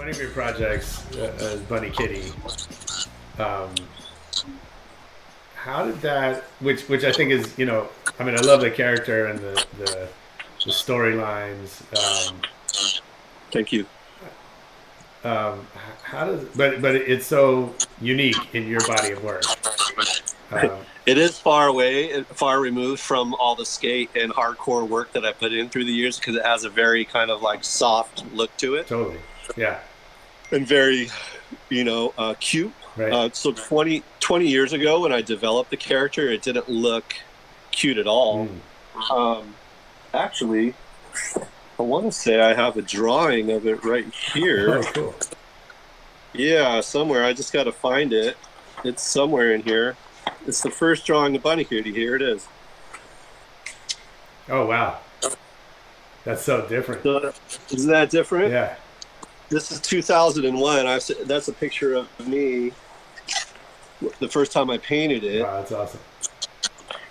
One of your projects is Bunny Kitty. Um, how did that? Which I think is I mean I love the character and the storylines. Thank you. How does but it's so unique in your body of work. Um, It is far away, far removed from all the skate and hardcore work that I put in through the years because it has a very kind of like soft look to it totally. Yeah. and very, cute. Right. So 20 years ago when I developed the character, it didn't look cute at all. Mm. Um, Actually, I want to say I have a drawing of it right here. Oh, cool. Yeah, somewhere. I just got to find it. It's somewhere in here. It's the first drawing of Bunny Cutie. Here it is. Oh, wow. That's so different. So, isn't that different? Yeah. This is 2001. That's a picture of me the first time I painted it. Wow, that's awesome.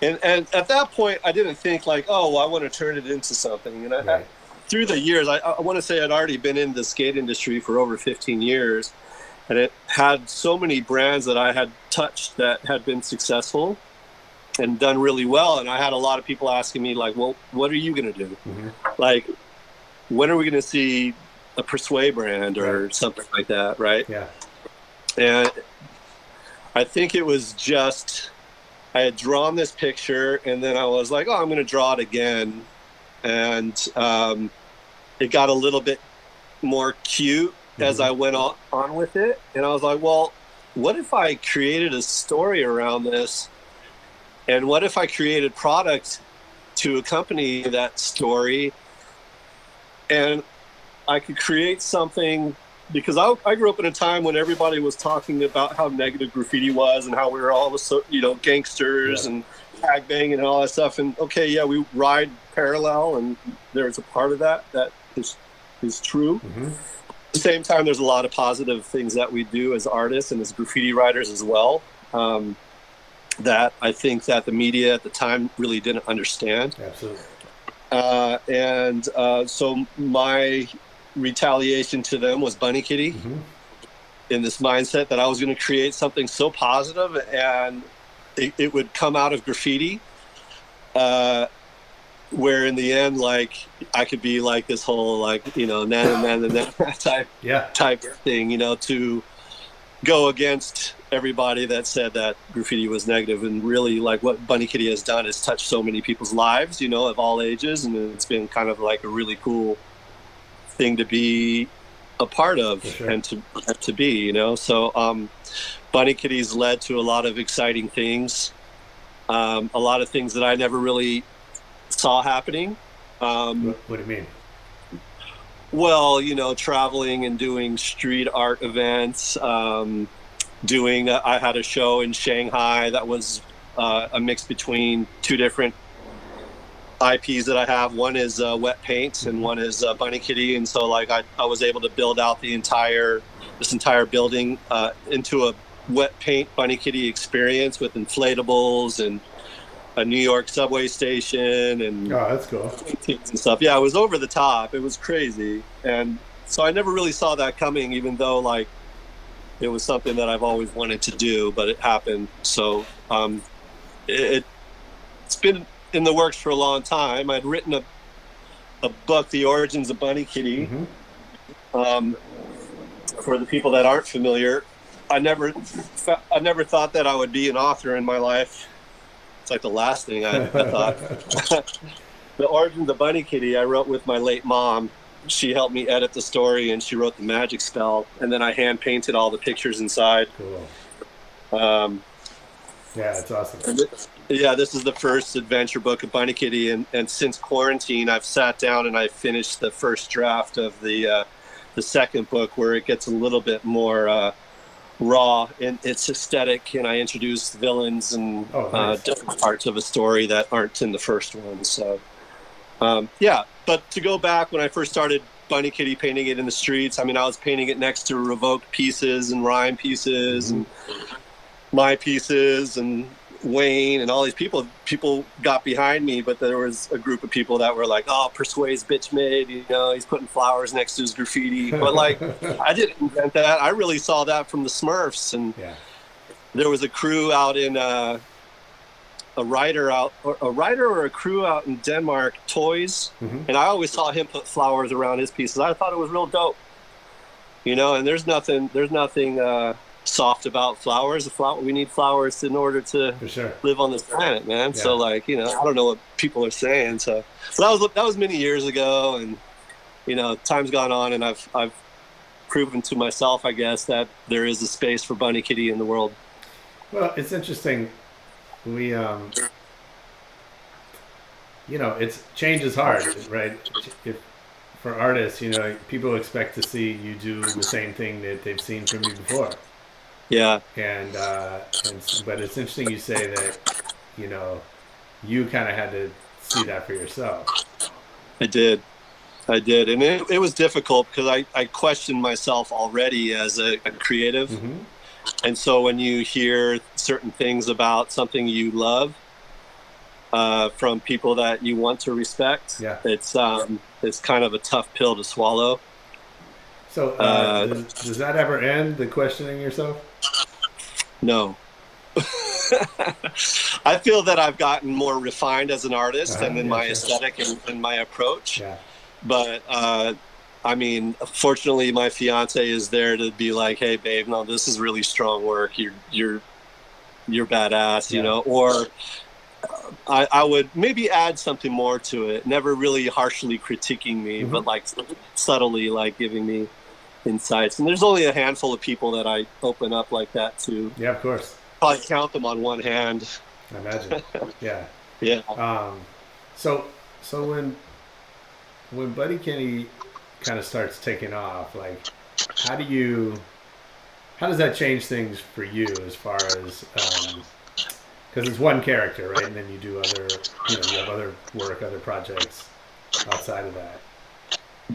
And at that point, I didn't think like, oh, well, I want to turn it into something. And Right. through the years, I want to say I'd already been in the skate industry for over 15 years. And it had so many brands that I had touched that had been successful and done really well. And I had a lot of people asking me like, well, what are you going to do? Mm-hmm. Like, when are we going to see a Persue brand or Right. something like that, right? Yeah. And I think it was just I had drawn this picture, and then I was like, "Oh, I'm going to draw it again," and it got a little bit more cute as Mm-hmm. I went on with it. And I was like, "Well, what if I created a story around this? And what if I created product to accompany that story, and I could create something because I grew up in a time when everybody was talking about how negative graffiti was and how we were all Yeah. gangsters and tag banging and all that stuff. And okay, yeah, we ride parallel, and there's a part of that is true. Mm-hmm. At the same time, there's a lot of positive things that we do as artists and as graffiti writers as well. That I think that the media at the time really didn't understand. Absolutely. So my retaliation to them was Bunny Kitty, Mm-hmm. in this mindset that I was going to create something so positive and it would come out of graffiti, where in the end, like I could be like this whole like na Yeah. type thing, to go against everybody that said that graffiti was negative. And really, like what Bunny Kitty has done is touch so many people's lives, of all ages, and it's been kind of like a really cool thing to be a part of For sure. and to be, So Bunny Kitty's led to a lot of exciting things, a lot of things that I never really saw happening. What do you mean? Well, traveling and doing street art events. I had a show in Shanghai that was a mix between two different IPs that I have. One is wet paint and one is Bunny Kitty. And so like I was able to build out this entire building into a wet paint Bunny Kitty experience with inflatables and a New York subway station and Oh, that's cool. paintings and stuff. Yeah, it was over the top. It was crazy. And so I never really saw that coming, even though like it was something that I've always wanted to do, but it happened. So it, it's been in the works for a long time. I'd written a book, The Origins of Bunny Kitty. Mm-hmm. For the people that aren't familiar, I never thought that I would be an author in my life. It's like the last thing I thought. The Origins of Bunny Kitty I wrote with my late mom. She helped me edit the story and she wrote the magic spell, and then I hand painted all the pictures inside. Cool. Um, Yeah, it's awesome. this is the first adventure book of Bunny Kitty, and since quarantine, I've sat down and I finished the first draft of the second book, where it gets a little bit more raw in its aesthetic, and I introduce villains and Oh, nice. different parts of a story that aren't in the first one. So, but to go back when I first started Bunny Kitty painting it in the streets, I mean, I was painting it next to revoked pieces and rhyme pieces Mm-hmm. and my pieces, and Wayne and all these people got behind me, but there was a group of people that were like, oh, Persue's bitch made, you know, he's putting flowers next to his graffiti. But like, I didn't invent that. I really saw that from the Smurfs. And Yeah. there was a crew out in a writer or a crew out in Denmark, Toys. And I always saw him put flowers around his pieces. I thought it was real dope, you know. And there's nothing soft about flowers. We need flowers in order to For sure. live on this planet, man. Yeah. So like, you know, I don't know what people are saying. So but that was many years ago, and you know, time's gone on, and I've proven to myself, I guess, that there is a space for Bunny Kitty in the world. Well, it's interesting. We, you know, it's change is hard, right? If for artists, you know, people expect to see you do the same thing that they've seen from you before. Yeah, But it's interesting you say that, you know, you kind of had to see that for yourself. I did. And it was difficult because I questioned myself already as a creative. And so when you hear certain things about something you love from people that you want to respect, Yeah. it's kind of a tough pill to swallow. So does that ever end, the questioning yourself? No. I feel that I've gotten more refined as an artist and in my aesthetic and my approach. Yeah. But I mean, fortunately, my fiance is there to be like, "Hey, babe, no, this is really strong work. You're badass," you know. Or I would maybe add something more to it. Never really harshly critiquing me, but like subtly, like giving me insights. And there's only a handful of people that I open up like that to. Yeah, of course. Probably count them on one hand. I imagine. Yeah. Yeah. So when Buddy Kenny kind of starts taking off, like, how does that change things for you as far as, because it's one character, right? And then you do other, you know, you have other work, other projects outside of that.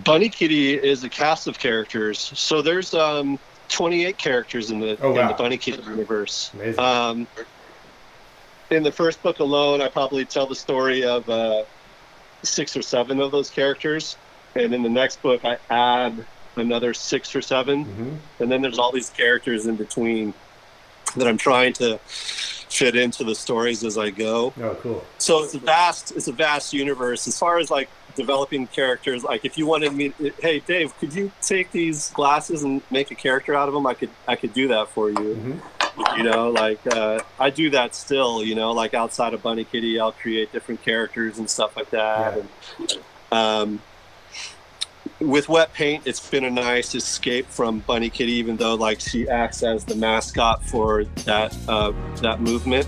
Bunny Kitty is a cast of characters. So there's 28 characters in the Bunny Kitty universe. Amazing. In the first book alone, I probably tell the story of 6 or 7 of those characters, and in the next book I add another 6 or 7, and then there's all these characters in between that I'm trying to fit into the stories as I go. Oh, cool. So it's a vast universe. As far as like developing characters, like if you wanted me, hey Dave, could you take these glasses and make a character out of them? I could do that for you. You know, like I do that still, you know, like outside of Bunny Kitty, I'll create different characters and stuff like that. Yeah. And with Wet Paint, it's been a nice escape from Bunny Kitty, even though like she acts as the mascot for that movement.